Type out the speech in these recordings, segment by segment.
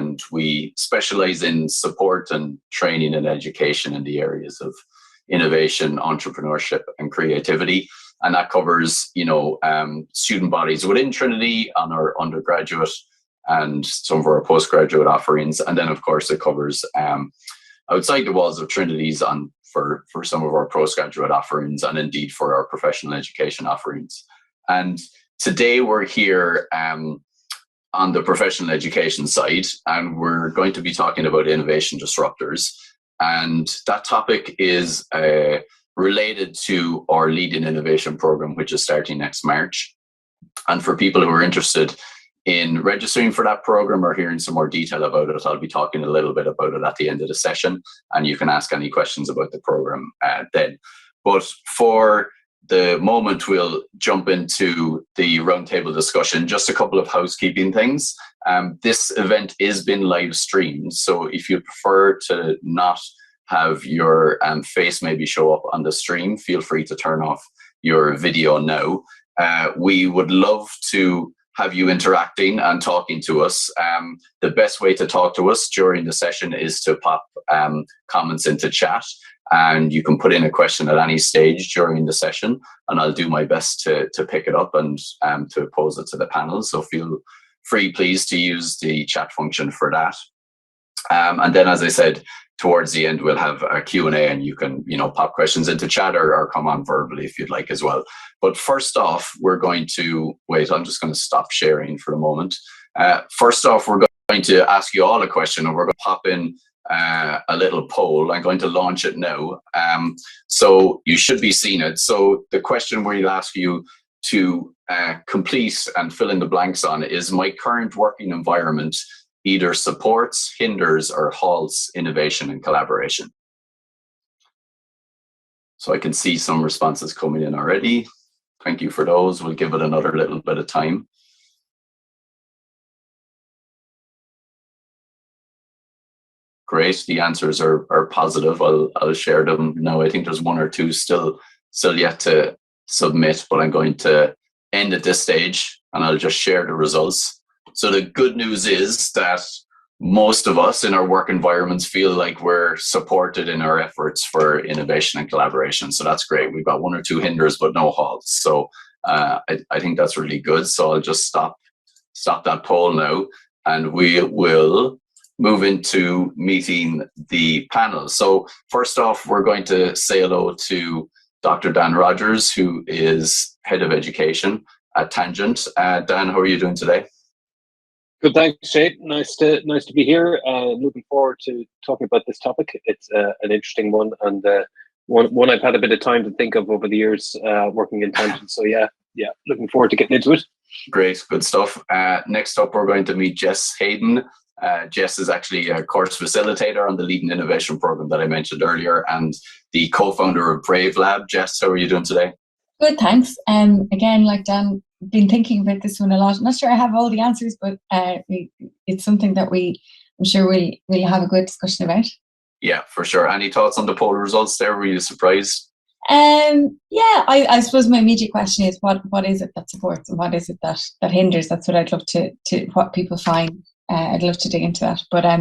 and we specialize in support and training and education in the areas of innovation, entrepreneurship, and creativity. And that covers, student bodies within Trinity on our undergraduate and some of our postgraduate offerings. And then, of course, it covers outside the walls of Trinity's for some of our postgraduate offerings, and indeed for our professional education offerings. And today we're here on the professional education side, and we're going to be talking about innovation disruptors. And that topic is related to our Leading Innovation program, which is starting next March. And for people who are interested in registering for that program or hearing some more detail about it, I'll be talking a little bit about it at the end of the session, and you can ask any questions about the program then. But for the moment, we'll jump into the roundtable discussion. Just a couple of housekeeping things. This event is being live streamed, so if you prefer to not have your face maybe show up on the stream, feel free to turn off your video now. We would love to have you interacting and talking to us. The best way to talk to us during the session is to pop comments into chat, and you can put in a question at any stage during the session, and I'll do my best to pick it up and to pose it to the panel. So feel free, please, to use the chat function for that. And then, as I said, towards the end, we'll have a Q&A, and you can, pop questions into chat or come on verbally if you'd like as well. But first off, we're going to wait. I'm just going to stop sharing for a moment. First off, we're going to ask you all a question, and we're going to pop in a little poll. I'm going to launch it now. So you should be seeing it. So the question we'll ask you to complete and fill in the blanks on is: my current working environment either supports, hinders, or halts innovation and collaboration? So I can see some responses coming in already. Thank you for those. We'll give it another little bit of time. Great, the answers are positive. I'll share them now. I think there's one or two still yet to submit, but I'm going to end at this stage, and I'll just share the results. So the good news is that most of us in our work environments feel like we're supported in our efforts for innovation and collaboration. So that's great. We've got one or two hinders, but no halts. So I think that's really good. So I'll just stop that poll now, and we will move into meeting the panel. So first off, we're going to say hello to Dr. Dan Rogers, who is Head of Education at Tangent. Dan, how are you doing today? Good, thanks, Shay. Nice to be here. Looking forward to talking about this topic. It's an interesting one, and one I've had a bit of time to think of over the years working in Tangent. So yeah, looking forward to getting into it. Great, good stuff. Next up, we're going to meet Jess Hayden. Jess is actually a course facilitator on the Leading Innovation program that I mentioned earlier, and the co-founder of Brave Lab. Jess, how are you doing today? Good, thanks. Again, like Dan, been thinking about this one a lot. I'm not sure I have all the answers, but it's something that I'm sure we'll have a good discussion about. Yeah, for sure. Any thoughts on the poll results there? Were you surprised? I suppose my immediate question is what is it that supports and what is it that hinders? That's what I'd love to what people find. I'd love to dig into that. But I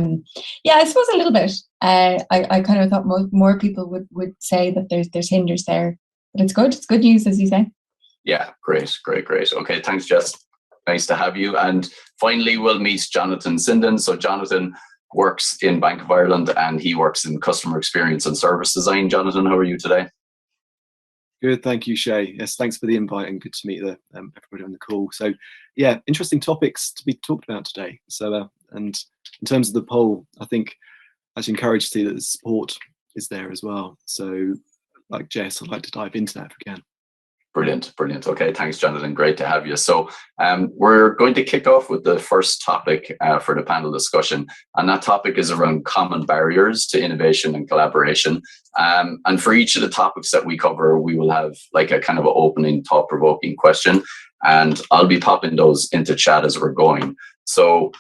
suppose a little bit. I kind of thought more people would say that there's hinders there. But it's good. It's good news, as you say. Yeah, great. Okay, thanks, Jess. Nice to have you. And finally, we'll meet Jonathan Sinden. So Jonathan works in Bank of Ireland, and he works in customer experience and service design. Jonathan, how are you today? Good, thank you, Shay. Yes, thanks for the invite, and good to meet everybody on the call. So, yeah, interesting topics to be talked about today. So, and in terms of the poll, I think I was encouraged to see that the support is there as well. So, like Jess, I'd like to dive into that if we can. Brilliant. Okay, thanks, Jonathan. Great to have you. So we're going to kick off with the first topic for the panel discussion, and that topic is around common barriers to innovation and collaboration. And for each of the topics that we cover, we will have like a kind of an opening, thought-provoking question, and I'll be popping those into chat as we're going. So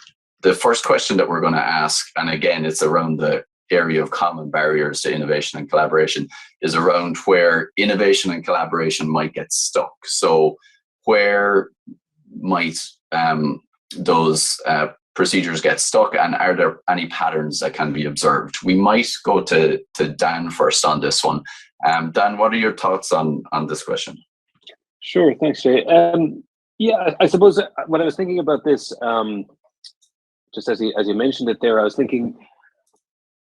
the first question that we're going to ask, and again, it's around the area of common barriers to innovation and collaboration, is around where innovation and collaboration might get stuck. So where might those procedures get stuck, and are there any patterns that can be observed? We might go to Dan first on this one. Dan, what are your thoughts on this question? Sure, thanks, Jay. Yeah, I suppose when I was thinking about this, just as you mentioned it there, I was thinking,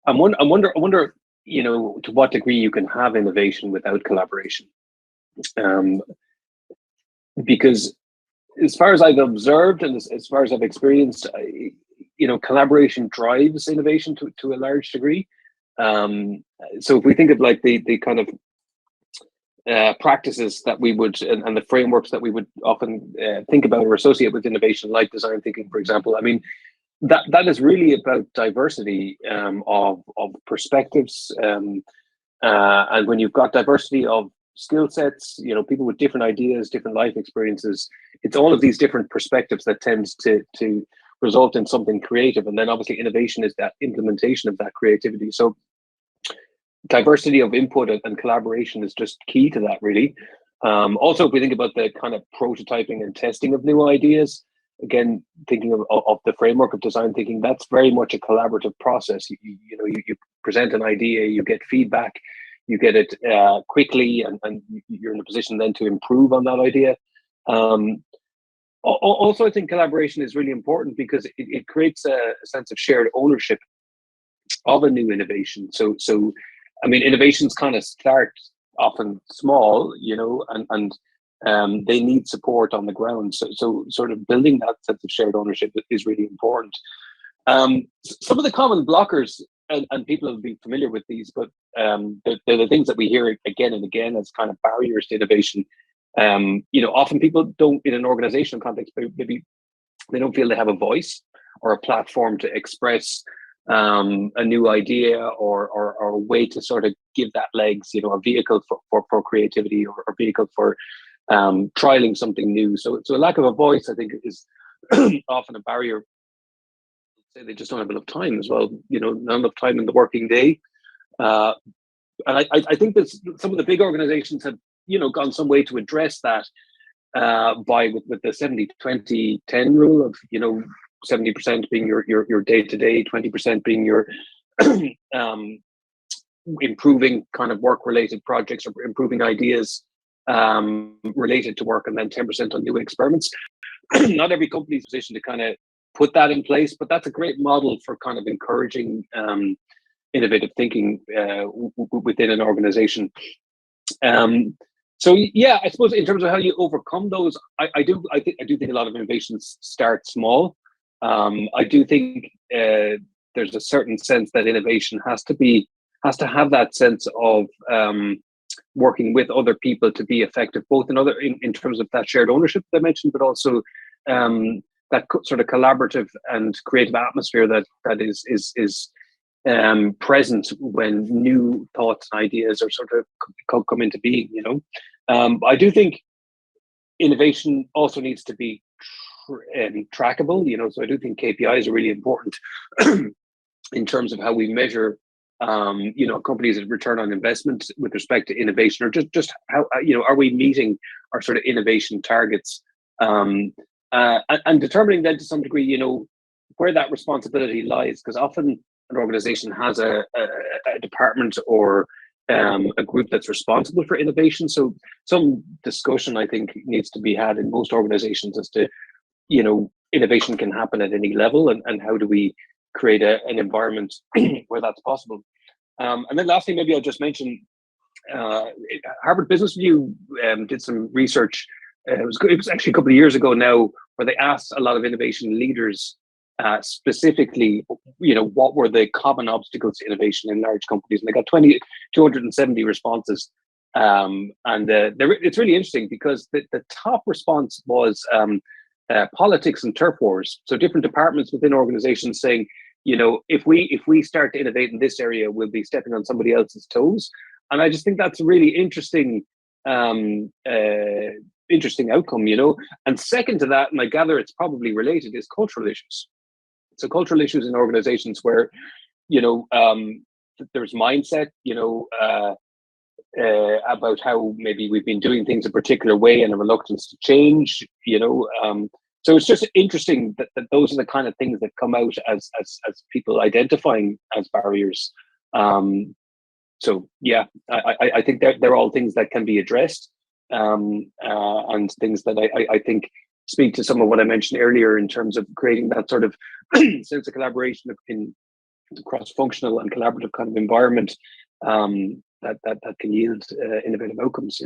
I wonder, you know, to what degree you can have innovation without collaboration, because as far as I've observed and as far as I've experienced, you know, collaboration drives innovation to a large degree. So if we think of like the kind of practices that we would and the frameworks that we would often think about or associate with innovation, like design thinking, for example, I mean, that is really about diversity of perspectives, and when you've got diversity of skill sets, you know, people with different ideas, different life experiences, it's all of these different perspectives that tends to result in something creative. And then obviously innovation is that implementation of that creativity. So diversity of input and collaboration is just key to that, really. Also, if we think about the kind of prototyping and testing of new ideas, again, thinking of the framework of design thinking, that's very much a collaborative process. You know, you present an idea, you get feedback, you get it quickly, and you're in a position then to improve on that idea. Also, I think collaboration is really important because it creates a sense of shared ownership of a new innovation. So I mean, innovations kind of start often small, you know, and they need support on the ground. So sort of building that sense of shared ownership is really important. Some of the common blockers, and people will be familiar with these, but they're the things that we hear again and again as kind of barriers to innovation. You know, often people don't, in an organizational context, maybe they don't feel they have a voice or a platform to express a new idea or a way to sort of give that legs, you know, a vehicle for creativity or a vehicle for trialing something new. So a lack of a voice, I think, is often a barrier. They just don't have enough time as well, you know, not enough time in the working day. And I think that some of the big organizations have, you know, gone some way to address that with the 70-20-10 rule of, you know, 70% being your day-to-day, 20% being your improving kind of work-related projects or improving ideas related to work, and then 10% on new experiments. Not every company is in a position to kind of put that in place, but that's a great model for kind of encouraging innovative thinking within an organization. So yeah, I suppose in terms of how you overcome those, I do think a lot of innovations start small. I do think there's a certain sense that innovation has to have that sense of working with other people to be effective, both in terms of that shared ownership that I mentioned, but also that sort of collaborative and creative atmosphere that is present when new thoughts and ideas are sort of come into being. You know, I do think innovation also needs to be trackable. You know, so I do think KPIs are really important in terms of how we measure, you know, companies' return on investment with respect to innovation, or just how, you know, are we meeting our sort of innovation targets, and determining then to some degree, you know, where that responsibility lies, because often an organization has a department or a group that's responsible for innovation. So some discussion, I think, needs to be had in most organizations as to, you know, innovation can happen at any level, and how do we create an environment where that's possible. And then lastly, maybe I'll just mention Harvard Business Review did some research. It was actually a couple of years ago now, where they asked a lot of innovation leaders specifically, you know, what were the common obstacles to innovation in large companies, and they got 270 responses. And it's really interesting because the top response was politics and turf wars. So different departments within organizations saying, you know, if we start to innovate in this area, we'll be stepping on somebody else's toes. And I just think that's a really interesting outcome, you know. And second to that, and I gather it's probably related, is cultural issues. So cultural issues in organizations where, you know, there's mindset, you know, about how maybe we've been doing things a particular way and a reluctance to change, you know. So it's just interesting that those are the kind of things that come out as people identifying as barriers. So yeah, I think they're all things that can be addressed, and things that I think speak to some of what I mentioned earlier in terms of creating that sort of sense of collaboration in cross-functional and collaborative kind of environment that can yield innovative outcomes.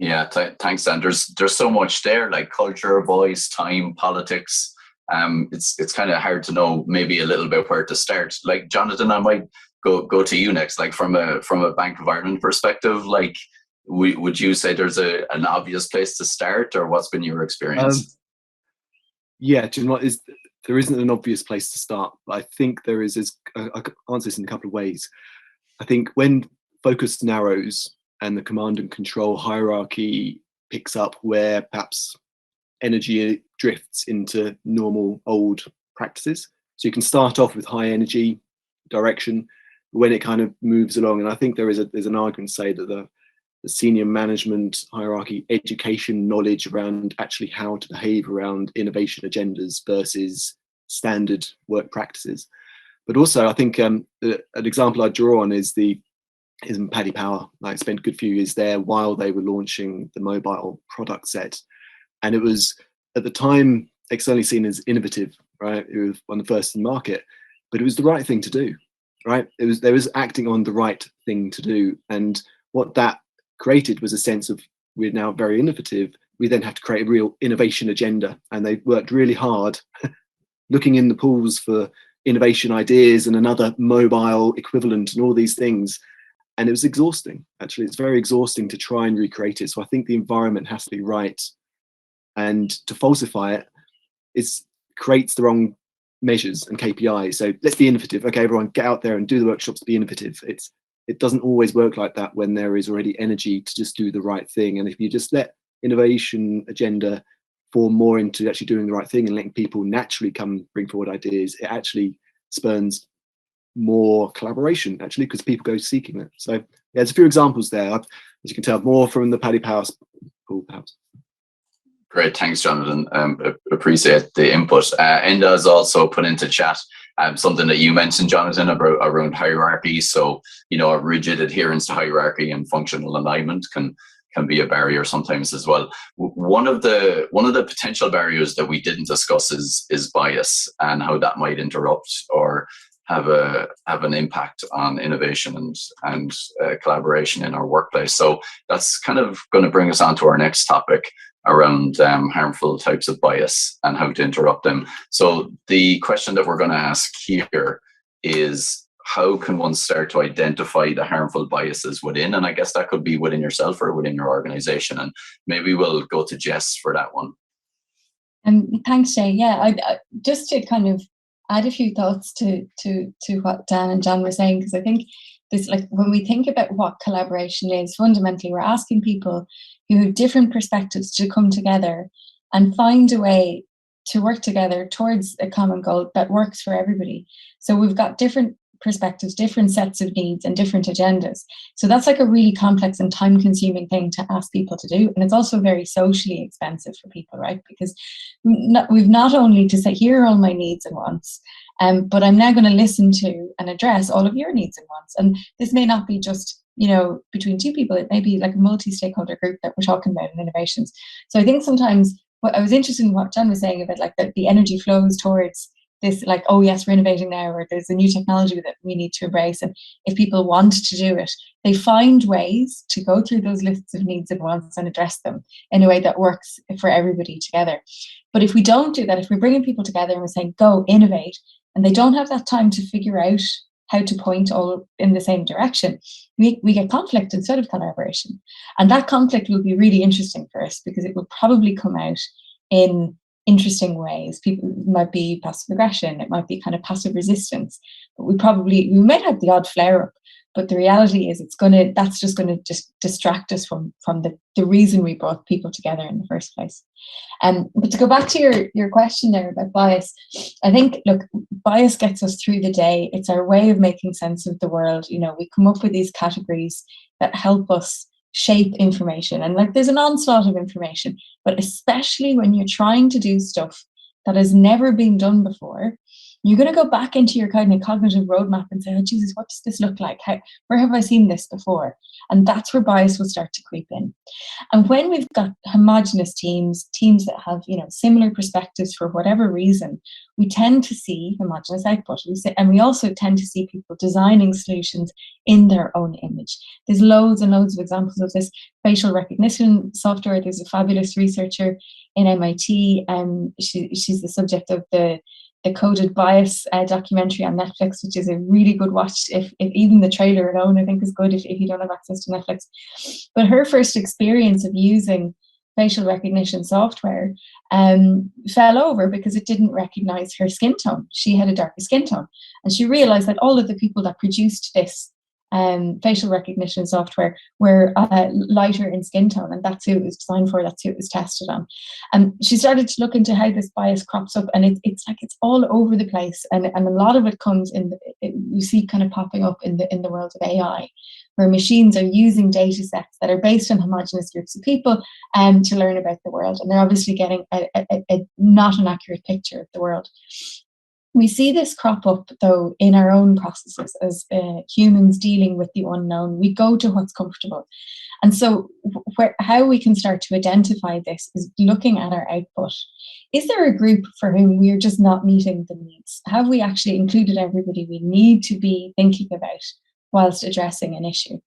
Yeah, thanks, Dan. There's so much there, like culture, voice, time, politics. It's kind of hard to know maybe a little bit where to start. Like Jonathan, I might go to you next. Like from a Bank of Ireland perspective, like would you say there's an obvious place to start, or what's been your experience? Yeah, do you know what is? There isn't an obvious place to start, but I think there is. I can answer this in a couple of ways. I think when focus narrows and the command and control hierarchy picks up where perhaps energy drifts into normal old practices. So you can start off with high energy direction when it kind of moves along. And I think there's an argument to say that the senior management hierarchy education knowledge around actually how to behave around innovation agendas versus standard work practices. But also I think an example I draw on is in Paddy Power. I spent a good few years there while they were launching the mobile product set. And it was, at the time, externally seen as innovative, right? It was one of the first in the market, but it was the right thing to do, right? There was acting on the right thing to do. And what that created was a sense of, we're now very innovative. We then have to create a real innovation agenda. And they worked really hard looking in the pools for innovation ideas and another mobile equivalent and all these things. And it was exhausting, actually. It's very exhausting to try and recreate it. So I think the environment has to be right. And to falsify it creates the wrong measures and KPIs. So let's be innovative. Okay, everyone get out there and do the workshops, be innovative. It doesn't always work like that when there is already energy to just do the right thing. And if you just let innovation agenda form more into actually doing the right thing and letting people naturally come bring forward ideas, it actually spurns more collaboration, actually, because people go seeking it. So yeah, there's a few examples there, as you can tell, more from the Paddy Power pool, perhaps. Great, thanks, Jonathan. Appreciate the input. Enda has also put into chat something that you mentioned, Jonathan, around hierarchy. So, a rigid adherence to hierarchy and functional alignment can be a barrier sometimes as well. One of the potential barriers that we didn't discuss is bias and how that might interrupt or have an impact on innovation and collaboration in our workplace. So that's kind of going to bring us on to our next topic around harmful types of bias and how to interrupt them. So the question that we're going to ask here is, how can one start to identify the harmful biases within? And I guess that could be within yourself or within your organization. And maybe we'll go to Jess for that one. Thanks, Shay. Yeah, I just to kind of add a few thoughts to what Dan and John were saying, because I think this, like, when we think about what collaboration is, fundamentally we're asking people who have different perspectives to come together and find a way to work together towards a common goal that works for everybody. So we've got different perspectives, different sets of needs and different agendas. So that's like a really complex and time-consuming thing to ask people to do. And it's also very socially expensive for people, right? Because we've not only to say, here are all my needs and wants, but I'm now going to listen to and address all of your needs and wants. And this may not be just, between two people. It may be like a multi-stakeholder group that we're talking about in innovations. So I think sometimes what I was interested in what John was saying about, like, that the energy flows towards this, like, oh yes, we're innovating now, or there's a new technology that we need to embrace. And if people want to do it, they find ways to go through those lists of needs and wants and address them in a way that works for everybody together. But if we don't do that, if we're bringing people together and we're saying, go innovate, and they don't have that time to figure out how to point all in the same direction, we get conflict instead of collaboration. And that conflict will be really interesting for us, because it will probably come out in interesting ways. People might be passive aggression, it might be kind of passive resistance, but we might have the odd flare up, but the reality is that's just going to distract us from the reason we brought people together in the first place. But to go back to your question there about bias, I think, look, bias gets us through the day. It's our way of making sense of the world. We come up with these categories that help us shape information. And like there's an onslaught of information, but especially when you're trying to do stuff that has never been done before, you're going to go back into your kind of cognitive roadmap and say, oh, Jesus, what does this look like? Where have I seen this before? And that's where bias will start to creep in. And when we've got homogenous teams that have, similar perspectives for whatever reason, we tend to see homogenous output. And we also tend to see people designing solutions in their own image. There's loads and loads of examples of this. Facial recognition software. There's a fabulous researcher in MIT, and she's the subject of the Coded Bias documentary on Netflix, which is a really good watch. If even the trailer alone, I think, is good if you don't have access to Netflix. But her first experience of using facial recognition software fell over because it didn't recognize her skin tone. She had a darker skin tone, and she realized that all of the people that produced this facial recognition software were lighter in skin tone, and that's who it was designed for, that's who it was tested on. And she started to look into how this bias crops up, and it's all over the place, and a lot of it comes you see kind of popping up in the world of AI, where machines are using data sets that are based on homogeneous groups of people to learn about the world, and they're obviously getting a not an accurate picture of the world. We see this crop up, though, in our own processes as humans dealing with the unknown. We go to what's comfortable. And so how we can start to identify this is looking at our output. Is there a group for whom we're just not meeting the needs? Have we actually included everybody we need to be thinking about whilst addressing an issue?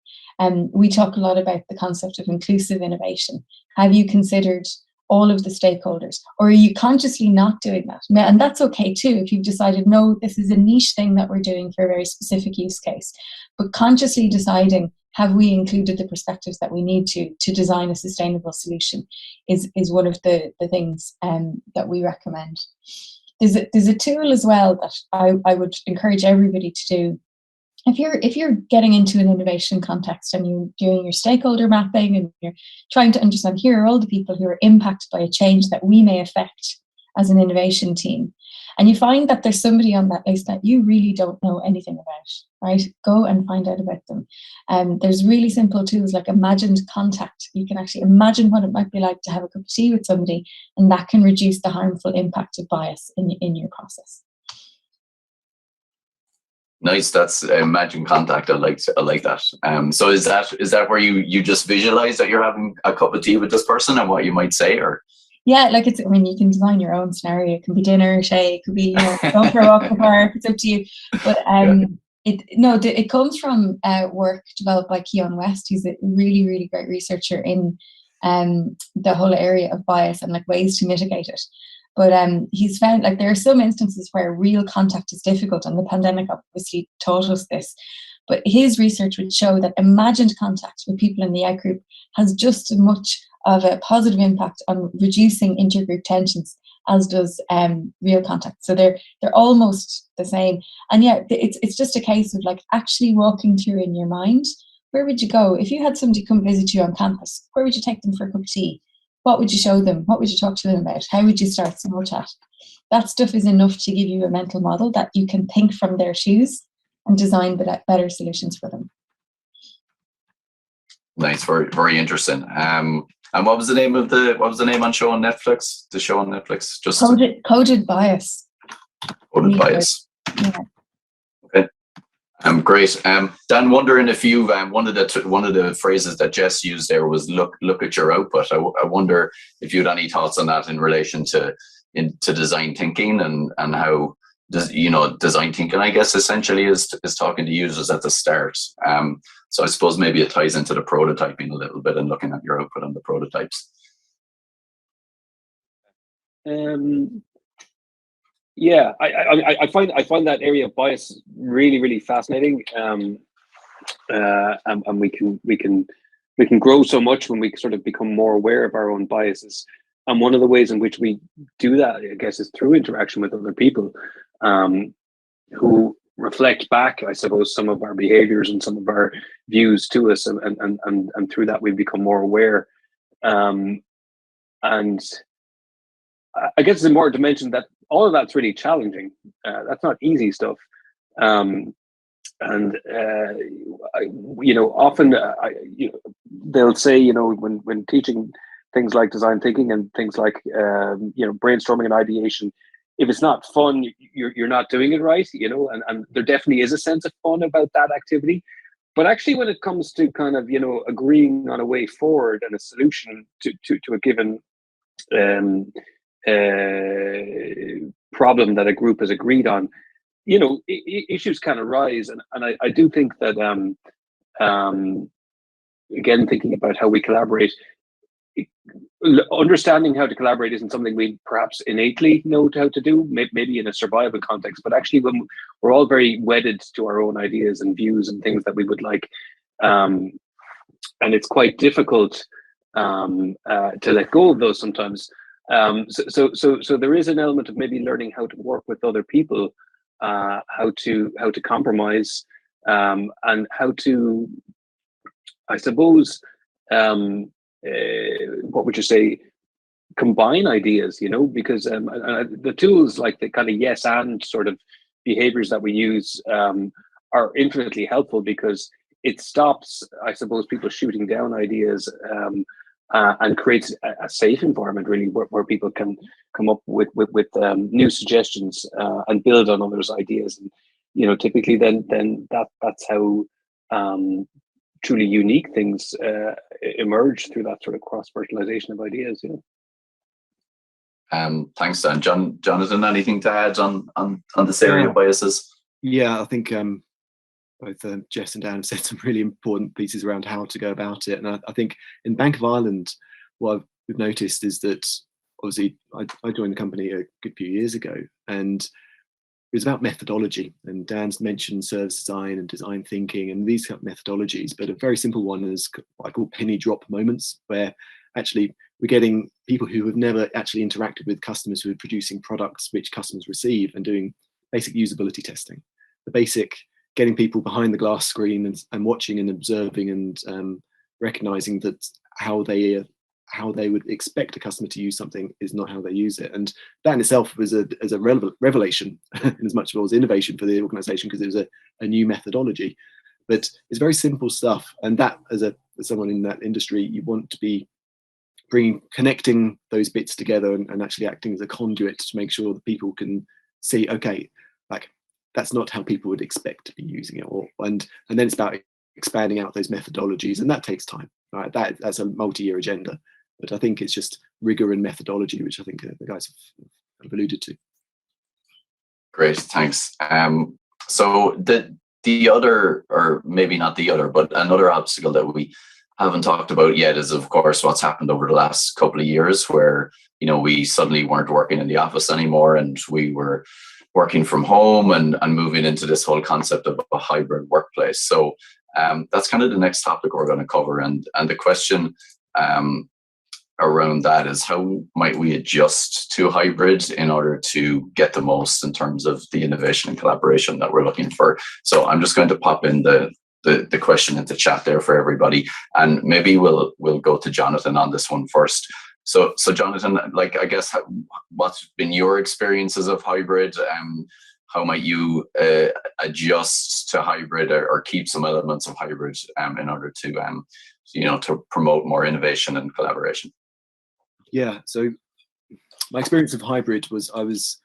We talk a lot about the concept of inclusive innovation. Have you considered all of the stakeholders, or are you consciously not doing that? And that's okay too, if you've decided, no, this is a niche thing that we're doing for a very specific use case, but consciously deciding, have we included the perspectives that we need to design a sustainable solution is one of the things that we recommend. There's a tool as well that I would encourage everybody to do. If you're getting into an innovation context and you're doing your stakeholder mapping and you're trying to understand, here are all the people who are impacted by a change that we may affect as an innovation team, and you find that there's somebody on that list that you really don't know anything about, right? Go and find out about them. There's really simple tools like imagined contact. You can actually imagine what it might be like to have a cup of tea with somebody, and that can reduce the harmful impact of bias in your process. Nice. That's imagined contact. I like that. So is that where you just visualize that you're having a cup of tea with this person and what you might say, or? Yeah, you can design your own scenario. It can be dinner, Shay. It could be, go for a walk in the park. It's up to you. But it comes from work developed by Keon West. He's a really, really great researcher in the whole area of bias and ways to mitigate it. But he's found there are some instances where real contact is difficult, and the pandemic obviously taught us this. But his research would show that imagined contact with people in the out group has just as much of a positive impact on reducing intergroup tensions as does real contact. So they're almost the same. And yeah, it's just a case of actually walking through in your mind, where would you go if you had somebody come visit you on campus? Where would you take them for a cup of tea? What would you show them? What would you talk to them about? How would you start small chat? That stuff is enough to give you a mental model that you can think from their shoes and design better solutions for them. Nice, very, very interesting. And what was the name on show on Netflix? The show on Netflix, just Coded Bias. Coded Bias. Yeah. Okay. Great. Dan, wondering if you've one of the phrases that Jess used there was look at your output. I wonder if you had any thoughts on that in relation to design thinking and how design thinking, I guess, essentially is talking to users at the start. So I suppose maybe it ties into the prototyping a little bit and looking at your output on the prototypes. Yeah, I find that area of bias really, really fascinating, and we can grow so much when we sort of become more aware of our own biases. And one of the ways in which we do that, I guess, is through interaction with other people who reflect back, I suppose, some of our behaviors and some of our views to us, and through that we become more aware. And I guess it's important to mention that all of that's really challenging. That's not easy stuff. and often they'll say, when teaching things like design thinking and things like brainstorming and ideation, if it's not fun, you're not doing it right, and there definitely is a sense of fun about that activity. But actually, when it comes to kind of agreeing on a way forward and a solution to a given problem that a group has agreed on, issues can arise, and I do think that again, thinking about how we collaborate, understanding how to collaborate isn't something we perhaps innately know how to do, maybe in a survival context, but actually when we're all very wedded to our own ideas and views and things that we would like, and it's quite difficult to let go of those sometimes. So there is an element of maybe learning how to work with other people, how to compromise, and how to, I suppose, what would you say, combine ideas, because the tools like the kind of yes and sort of behaviors that we use are infinitely helpful, because it stops, I suppose, people shooting down ideas, and creates a safe environment really where people can come up with new suggestions and build on others' ideas. And typically then that's how truly unique things emerge through that sort of cross-fertilization of ideas. Thanks, Dan. Jonathan, anything to add on this area of biases? Yeah, I think both Jess and Dan have said some really important pieces around how to go about it. And I think in Bank of Ireland, what we've noticed is that obviously I joined the company a good few years ago, and it was about methodology. And Dan's mentioned service design and design thinking and these kind of methodologies, but a very simple one is what I call penny drop moments, where actually we're getting people who have never actually interacted with customers who are producing products which customers receive, and doing basic usability testing, the basic getting people behind the glass screen and watching and observing and recognizing that how they would expect a customer to use something is not how they use it. And that in itself was a revelation in as much as it was innovation for the organization, because it was a new methodology. But it's very simple stuff, and that as someone in that industry, you want to be connecting those bits together and actually acting as a conduit to make sure that people can see, okay, like that's not how people would expect to be using it, and then it's about expanding out those methodologies, and that takes time, right? That's a multi-year agenda, but I think it's just rigor and methodology, which I think the guys have alluded to. Great, thanks. So the other, or maybe not the other, but another obstacle that we haven't talked about yet is, of course, what's happened over the last couple of years, where we suddenly weren't working in the office anymore, and we were working from home and moving into this whole concept of a hybrid workplace. So that's kind of the next topic we're going to cover, and the question around that is, how might we adjust to hybrid in order to get the most in terms of the innovation and collaboration that we're looking for? So I'm just going to pop in the question into chat there for everybody, and maybe we'll go to Jonathan on this one first. So Jonathan, like, I guess, what's been your experiences of hybrid? How might you adjust to hybrid or keep some elements of hybrid in order to to promote more innovation and collaboration? Yeah, so my experience of hybrid was, I was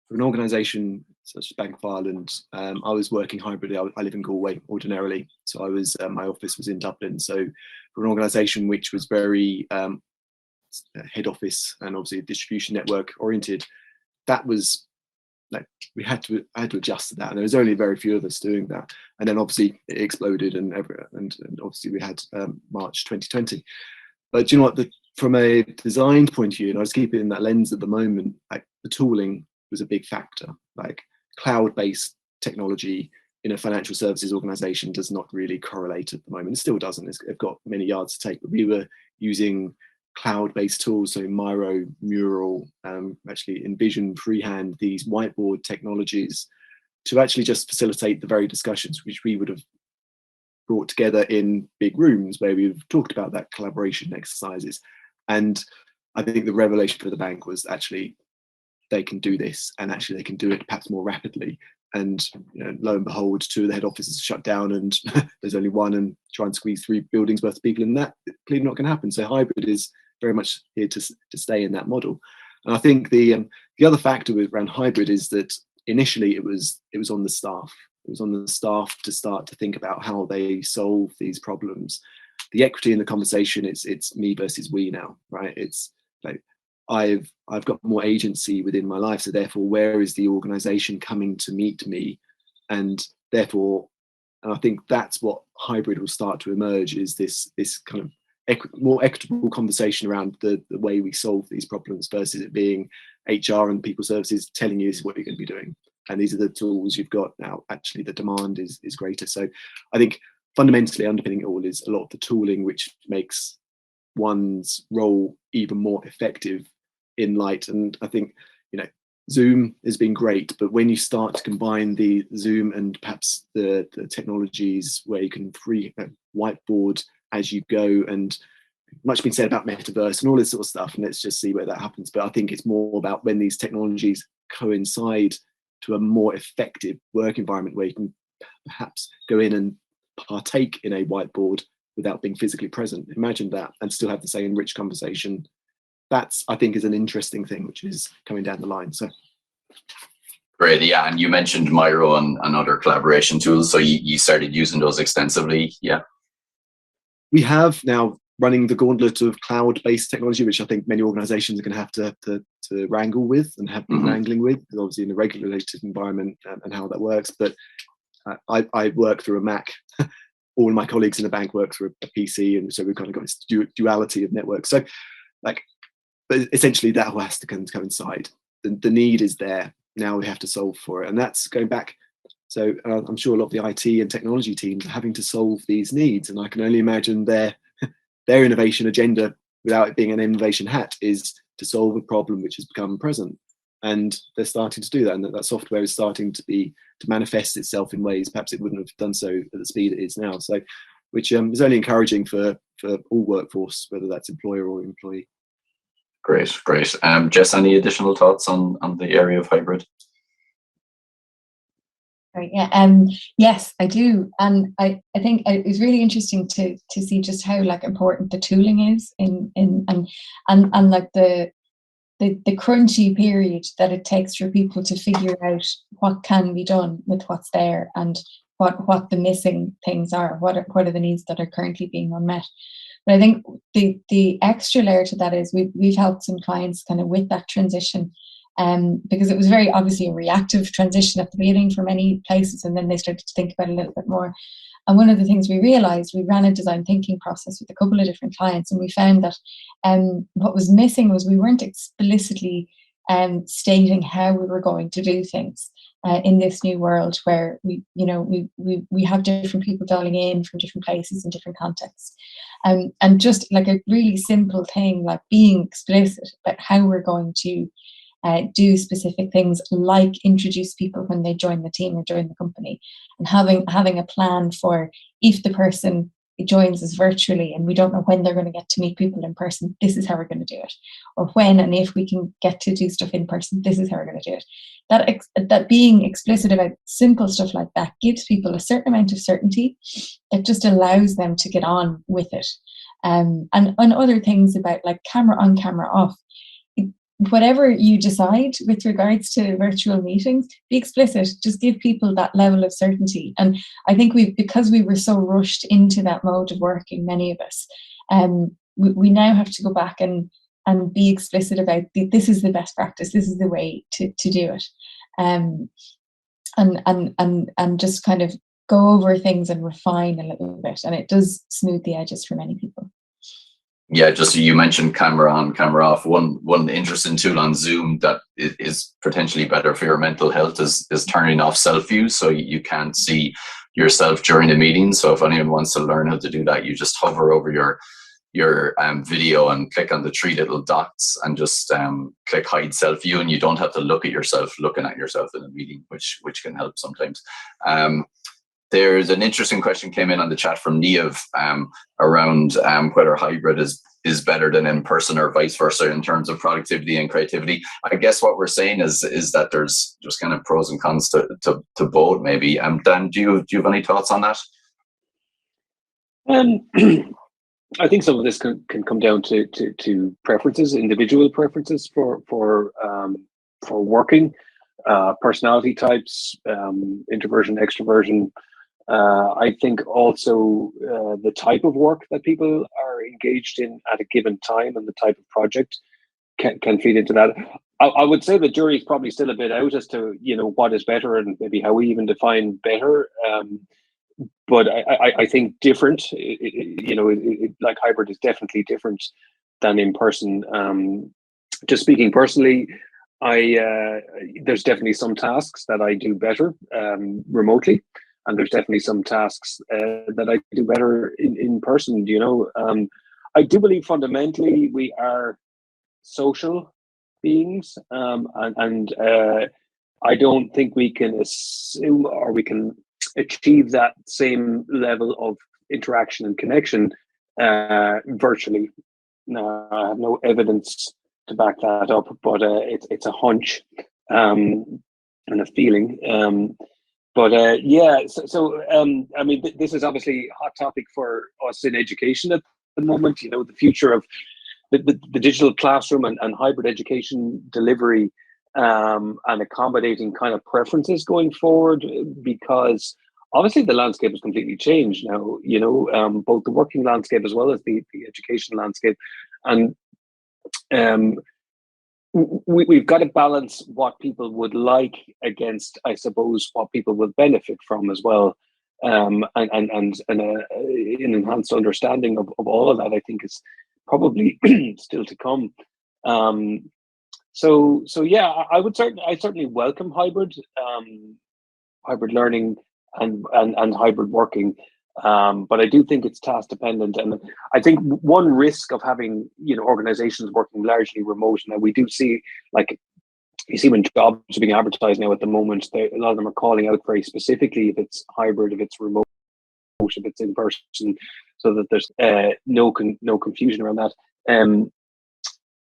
for an organisation such as Bank of Ireland. I was working hybrid. I live in Galway ordinarily, so I was my office was in Dublin. So for an organisation which was very head office and obviously distribution network oriented, that was like I had to adjust to that, and there was only very few of us doing that. And then obviously it exploded, and obviously we had March 2020. But you know what, from a design point of view, and I just keep it in that lens at the moment, like the tooling was a big factor. Like cloud-based technology in a financial services organization does not really correlate at the moment. It still doesn't. It's got many yards to take, but we were using cloud-based tools, so Miro, Mural, actually Envision, Freehand, these whiteboard technologies to actually just facilitate the very discussions which we would have brought together in big rooms where we've talked about that collaboration exercises. And I think the revelation for the bank was actually they can do this, and actually they can do it perhaps more rapidly and lo and behold, 2 of the head offices are shut down, and there's only one, and try and squeeze 3 buildings worth of people in that, clearly not going to happen. So hybrid is very much here to stay in that model. And I think the other factor around hybrid is that initially it was on the staff. It was on the staff to start to think about how they solve these problems. The equity in the conversation, it's me versus we now, right? It's like I've got more agency within my life, so therefore where is the organization coming to meet me? And therefore, and I think that's what hybrid will start to emerge, is this kind of more equitable conversation around the way we solve these problems, versus it being HR and people services telling you this is what you're going to be doing, and these are the tools you've got now. Actually, the demand is greater. So I think fundamentally underpinning it all is a lot of the tooling which makes one's role even more effective in light. And I think Zoom has been great, but when you start to combine the Zoom and perhaps the technologies where you can whiteboard as you go, and much been said about metaverse and all this sort of stuff, and let's just see where that happens. But I think it's more about when these technologies coincide to a more effective work environment where you can perhaps go in and partake in a whiteboard without being physically present. Imagine that, and still have the same rich conversation. That's, I think, is an interesting thing which is coming down the line. So great. Yeah, and you mentioned Miro and other collaboration tools, so you started using those extensively. Yeah, we have now running the gauntlet of cloud-based technology, which I think many organizations are going to have to wrangle with and have been wrangling with, because obviously in a regulated environment and how that works. But I work through a Mac. All my colleagues in the bank work through a PC, and so we've kind of got this duality of networks. So but essentially that all has to coincide. The need is there. Now we have to solve for it. And that's going back. So I'm sure a lot of the IT and technology teams are having to solve these needs. And I can only imagine their innovation agenda, without it being an innovation hat, is to solve a problem which has become present. And they're starting to do that. And that software is starting to manifest itself in ways perhaps it wouldn't have done so at the speed it is now. So, which is only encouraging for all workforce, whether that's employer or employee. Great. Jess, any additional thoughts on the area of hybrid? Right, yeah. Yes, I do, and I think it was really interesting to see just how important the tooling is in like the crunchy period that it takes for people to figure out what can be done with what's there, and what the missing things are, what are the needs that are currently being unmet. But I think the extra layer to that is we've helped some clients kind of with that transition, because it was very obviously a reactive transition at the beginning for many places, and then they started to think about it a little bit more. And one of the things we realized, we ran a design thinking process with a couple of different clients, and we found that what was missing was we weren't explicitly stating how we were going to do things in this new world where we have different people dialing in from different places and different contexts. And just like a really simple thing, like being explicit about how we're going to do specific things, like introduce people when they join the team or join the company, and having a plan for if the person joins us virtually and we don't know when they're going to get to meet people in person, this is how we're going to do it. Or when and if we can get to do stuff in person, this is how we're going to do it. That being explicit about simple stuff like that gives people a certain amount of certainty that just allows them to get on with it. And other things about like camera on, camera off. Whatever you decide with regards to virtual meetings, be explicit, just give people that level of certainty. And I think because we were so rushed into that mode of working, many of us, we now have to go back and be explicit about this is the best practice, this is the way to do it. And just kind of go over things and refine a little bit. And it does smooth the edges for many people. Yeah, just you mentioned camera on, camera off. One interesting tool on Zoom that is potentially better for your mental health is turning off self-view, so you can't see yourself during the meeting. So if anyone wants to learn how to do that, you just hover over your video and click on the 3 little dots and just click hide self-view, and you don't have to look at yourself looking at yourself in a meeting, which can help sometimes. There's an interesting question came in on the chat from Niev around whether hybrid is is better than in person or vice versa in terms of productivity and creativity. I guess what we're saying is that there's just kind of pros and cons to both maybe. Dan, do you have any thoughts on that? I think some of this can come down to preferences, individual preferences for working, personality types, introversion, extroversion. I think also the type of work that people are engaged in at a given time and the type of project can feed into that. I would say the jury is probably still a bit out as to what is better and maybe how we even define better. But I think different, like hybrid is definitely different than in person. Just speaking personally, there's definitely some tasks that I do better remotely, and there's definitely some tasks that I do better in person. I do believe fundamentally we are social beings, and I don't think we can assume or we can achieve that same level of interaction and connection virtually. Now, I have no evidence to back that up, but it's a hunch and a feeling. I mean, this is obviously a hot topic for us in education at the moment. The future of the digital classroom and hybrid education delivery, and accommodating kind of preferences going forward, because obviously the landscape has completely changed now, both the working landscape as well as the education landscape. And we've got to balance what people would like against, I suppose, what people will benefit from as well. And an enhanced understanding of all of that, I think, is probably still to come. So yeah, I certainly welcome hybrid learning and hybrid working, but I do think it's task dependent. And I think one risk of having organizations working largely remote, and we do see, like, you see when jobs are being advertised now at the moment, a lot of them are calling out very specifically if it's hybrid, if it's remote, if it's in person, so that there's no confusion around that.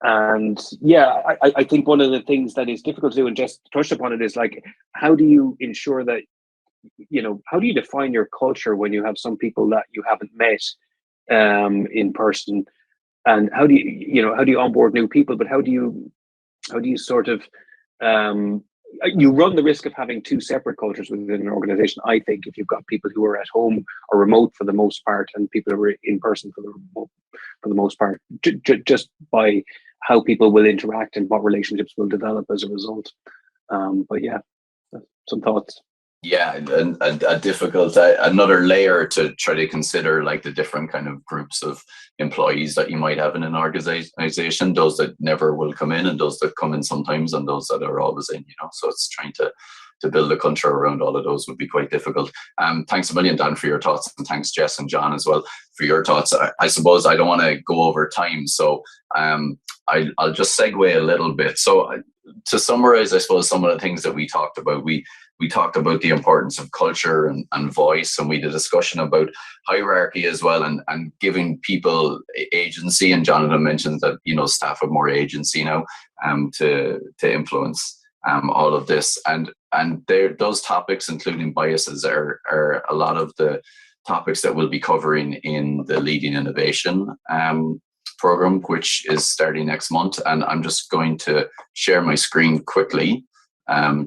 And yeah, I think one of the things that is difficult to do, and just touched upon it, is like, how do you ensure that, how do you define your culture when you have some people that you haven't met in person, and how do you onboard new people, but how do you sort of you run the risk of having two separate cultures within an organization, I think, if you've got people who are at home or remote for the most part and people who are in person for the most part, just by how people will interact and what relationships will develop as a result. But yeah, some thoughts. Yeah, and a difficult, another layer to try to consider, like the different kind of groups of employees that you might have in an organization, those that never will come in and those that come in sometimes and those that are always in, so it's trying to build a culture around all of those would be quite difficult. Thanks a million, Dan, for your thoughts, and thanks, Jess and John, as well, for your thoughts. I suppose I don't want to go over time, so I'll just segue a little bit. So to summarize, I suppose, some of the things that we talked about, we talked about the importance of culture and voice, and we had a discussion about hierarchy as well, and giving people agency. And Jonathan mentioned that staff have more agency now to influence all of this, and those topics, including biases, are a lot of the topics that we'll be covering in the Leading Innovation program, which is starting next month. And I'm just going to share my screen quickly,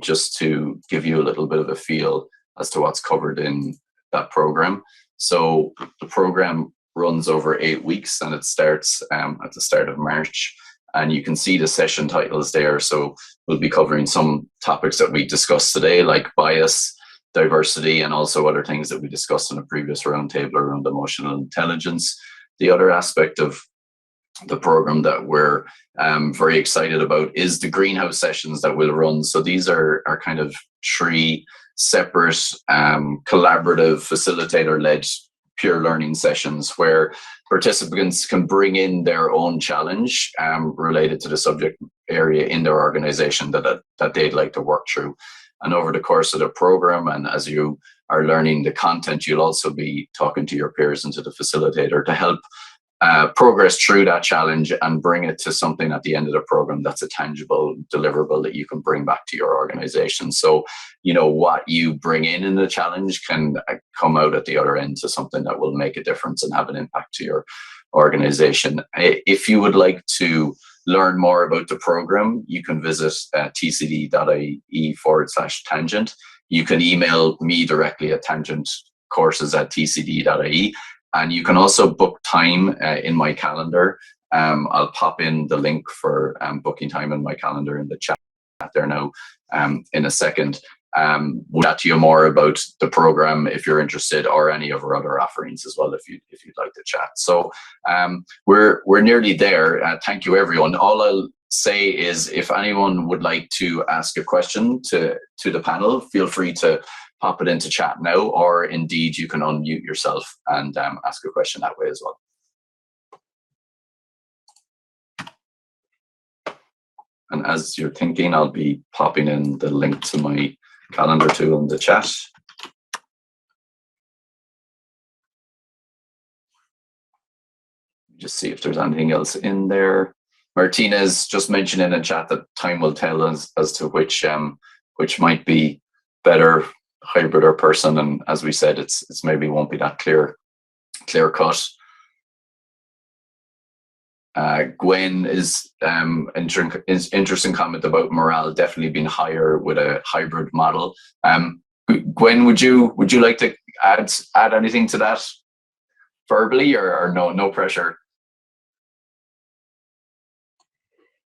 just to give you a little bit of a feel as to what's covered in that program. So the program runs over 8 weeks, and it starts at the start of March. And you can see the session titles there. So we'll be covering some topics that we discussed today, like bias, diversity, and also other things that we discussed in a previous roundtable around emotional intelligence. The other aspect of the program that we're very excited about is the greenhouse sessions that we'll run. So these are kind of 3 separate collaborative facilitator-led pure learning sessions where participants can bring in their own challenge related to the subject area in their organization that they'd like to work through. And over the course of the program, and as you are learning the content, you'll also be talking to your peers and to the facilitator to help progress through that challenge and bring it to something at the end of the program that's a tangible deliverable that you can bring back to your organization. So, what you bring in the challenge can come out at the other end to something that will make a difference and have an impact to your organization. If you would like to learn more about the program, you can visit tcd.ie/tangent. You can email me directly at tangentcourses@tcd.ie. And you can also book time in my calendar. I'll pop in the link for booking time in my calendar in the chat there now in a second. We'll chat to you more about the program if you're interested, or any of our other offerings as well if you'd like to chat. So we're nearly there. Thank you, everyone. All I'll say is, if anyone would like to ask a question to the panel, feel free to pop it into chat now, or indeed you can unmute yourself and ask a question that way as well. And as you're thinking, I'll be popping in the link to my calendar too in the chat. Just see if there's anything else in there. Martina's just mentioned in the chat that time will tell us as to which might be better, hybrid or person, and as we said, it's maybe won't be that clear cut. Gwen is interesting comment about morale definitely being higher with a hybrid model. Gwen, would you like to add anything to that verbally, or no pressure?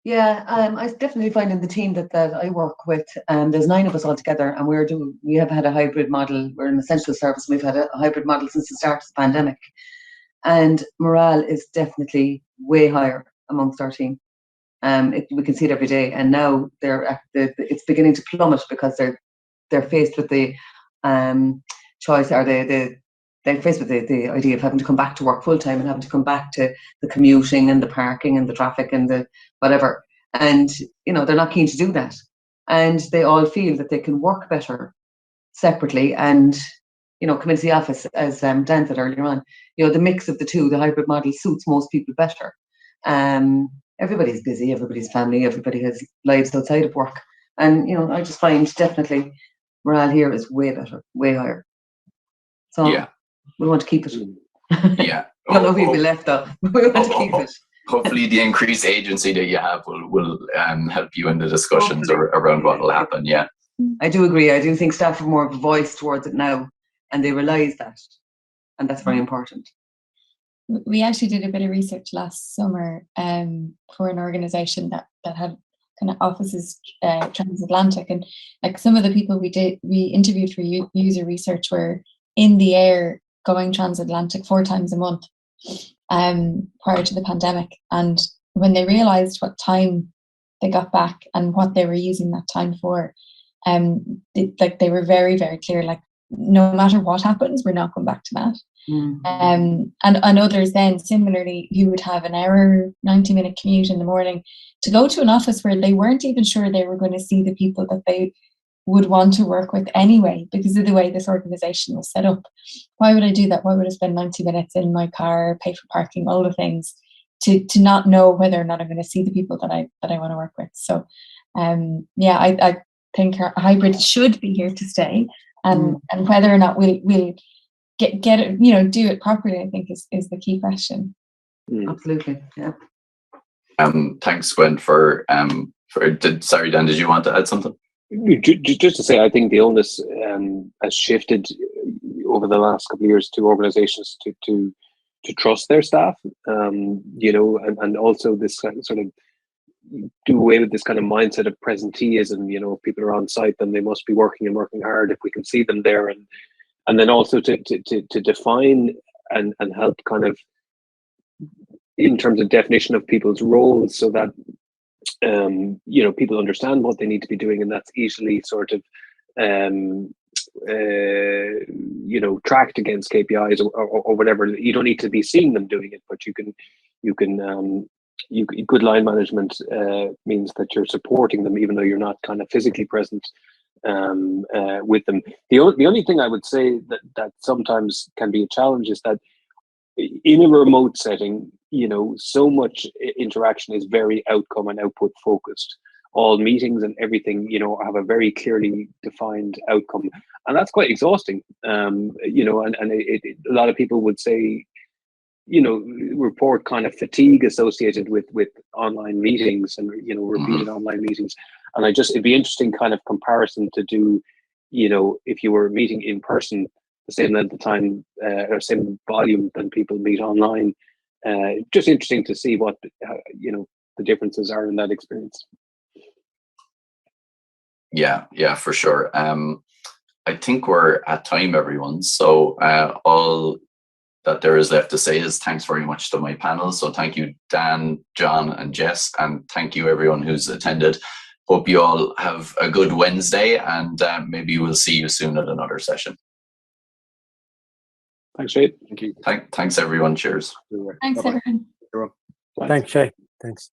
Yeah, I definitely find in the team that I work with, there's 9 of us all together, and we have had a hybrid model. We're an essential service. We've had a hybrid model since the start of the pandemic, and morale is definitely way higher amongst our team. We can see it every day, and now it's beginning to plummet because they're faced with the choice, or they're faced with the idea of having to come back to work full time and having to come back to the commuting and the parking and the traffic and the whatever. And, they're not keen to do that. And they all feel that they can work better separately and, come into the office, as Dan said earlier on. The mix of the two, the hybrid model, suits most people better. Everybody's busy, everybody's family, everybody has lives outside of work. And, I just find definitely morale here is way better, way higher. So yeah. We want to keep it. Yeah. I don't know if we'll be left though. We want to keep it. Hopefully the increased agency that you have will help you in the discussions around what will happen. Yeah. I do agree. I do think staff have more of a voice towards it now, and they realise that. And that's very important. We actually did a bit of research last summer for an organisation that had kind of offices transatlantic, and like some of the people we interviewed for user research were in the air going transatlantic 4 times a month prior to the pandemic. And when they realized what time they got back and what they were using that time for, they were very, very clear, like, no matter what happens, we're not going back to that. Mm-hmm. And others then similarly, who would have an hour, 90-minute commute in the morning to go to an office where they weren't even sure they were going to see the people that they would want to work with anyway, because of the way this organization was set up. Why would I do that? Why would I spend 90 minutes in my car, pay for parking, all the things, to not know whether or not I'm going to see the people that I want to work with? So I think our hybrid should be here to stay, and whether or not we'll get it, do it properly, I think is the key question. Absolutely. Yeah. Thanks, Gwen, sorry, Dan, did you want to add something? Just to say, I think the onus has shifted over the last couple of years to organizations to trust their staff, and also this kind of sort of do away with this kind of mindset of presenteeism. If people are on site, then they must be working and working hard if we can see them there, and then also to define and help kind of in terms of definition of people's roles, so that people understand what they need to be doing, and that's easily sort of tracked against KPIs or whatever. You don't need to be seeing them doing it, but you can good line management means that you're supporting them even though you're not kind of physically present with them. The only thing I would say that sometimes can be a challenge is that in a remote setting, you know, so much interaction is very outcome and output focused. All meetings and everything, you know, have a very clearly defined outcome, and that's quite exhausting. You know, and a lot of people would say, you know, report kind of fatigue associated with online meetings and, you know, repeated online meetings. And it'd be interesting kind of comparison to do, you know, if you were meeting in person the same length of time or same volume than people meet online. Just interesting to see what, you know, the differences are in that experience. Yeah, for sure. I think we're at time, everyone. So all that there is left to say is thanks very much to my panel. So thank you, Dan, John, and Jess, and thank you everyone who's attended. Hope you all have a good Wednesday, and maybe we'll see you soon at another session. Thanks, Shay. Thank you. Thanks everyone. Cheers. Thanks, Bye-bye. everyone. Everyone. Thanks, Shay. Thanks.